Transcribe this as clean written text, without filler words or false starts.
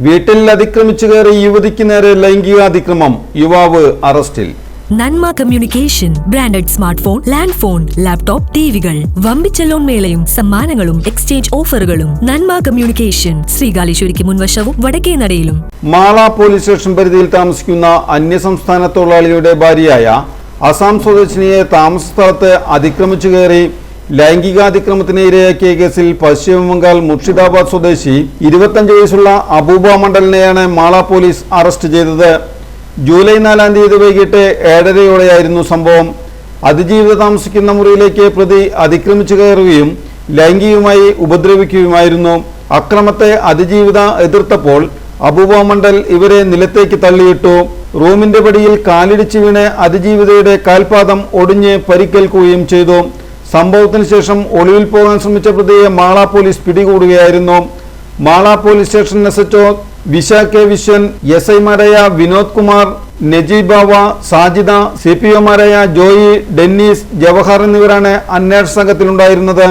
വീട്ടിൽ അതിക്രമിച്ചു കയറി യുവതിക്ക് നേരെ ലൈംഗികാതിക്രമം, യുവാവ് അറസ്റ്റിൽ. Nanma communication branded smart phone, land phone, laptop, ടിവികൾ, വമ്പിച്ച ലോൺ മേളയും സമ്മാനങ്ങളും എക്സ്ചേഞ്ച് ഓഫറുകളും. നന്മ കമ്മ്യൂണിക്കേഷൻ, ശ്രീകാലേശ്വരിക്ക് മുൻവശവും വടക്കേനടയിലും. മാള പോലീസ് സ്റ്റേഷൻ പരിധിയിൽ താമസിക്കുന്ന അന്യസംസ്ഥാന തൊഴിലാളിയുടെ ഭാര്യയായ അസാം സ്വദേശിനിയെ താമസ സ്ഥലത്ത് അതിക്രമിച്ചു കയറി ലൈംഗികാതിക്രമത്തിന് ഇരയാക്കിയ കേസിൽ പശ്ചിമബംഗാൾ മുർഷിദാബാദ് സ്വദേശി 25 വയസ്സുള്ള അബൂബ മണ്ഡലിനെയാണ് മാള പോലീസ് അറസ്റ്റ് ചെയ്തത്. ജൂലൈ 4-ാം തീയതി വൈകിട്ട് 7:30-യോടെയായിരുന്നു സംഭവം. അതിജീവിത താമസിക്കുന്ന മുറിയിലേക്ക് പ്രതി അതിക്രമിച്ചു കയറുകയും ലൈംഗികമായി ഉപദ്രവിക്കുകയുമായിരുന്നു. അക്രമത്തെ അതിജീവിത എതിർത്തപ്പോൾ അബൂബ മണ്ഡൽ ഇവരെ നിലത്തേക്ക് തള്ളിയിട്ടു. റൂമിന്റെ പടിയിൽ കാലിടിച്ചു വീണ് അതിജീവിതയുടെ കാൽപാദം ഒടിഞ്ഞ് പരിക്കേൽക്കുകയും ചെയ്തു. സംഭവത്തിന് ശേഷം ഒളിവിൽ പോകാൻ ശ്രമിച്ച പ്രതിയെ മാള പോലീസ് പിടികൂടുകയായിരുന്നു. മാള പോലീസ് സ്റ്റേഷൻ SHO വിശ കെ വിശ്വൻ, SI-മാരായ വിനോദ് കുമാർ, നജീബാവ, സാജിദ, CPO-മാരായ ജോയി, ഡെന്നീസ്, ജവഹർ എന്നിവരാണ് അന്വേഷണ സംഘത്തിലുണ്ടായിരുന്നത്.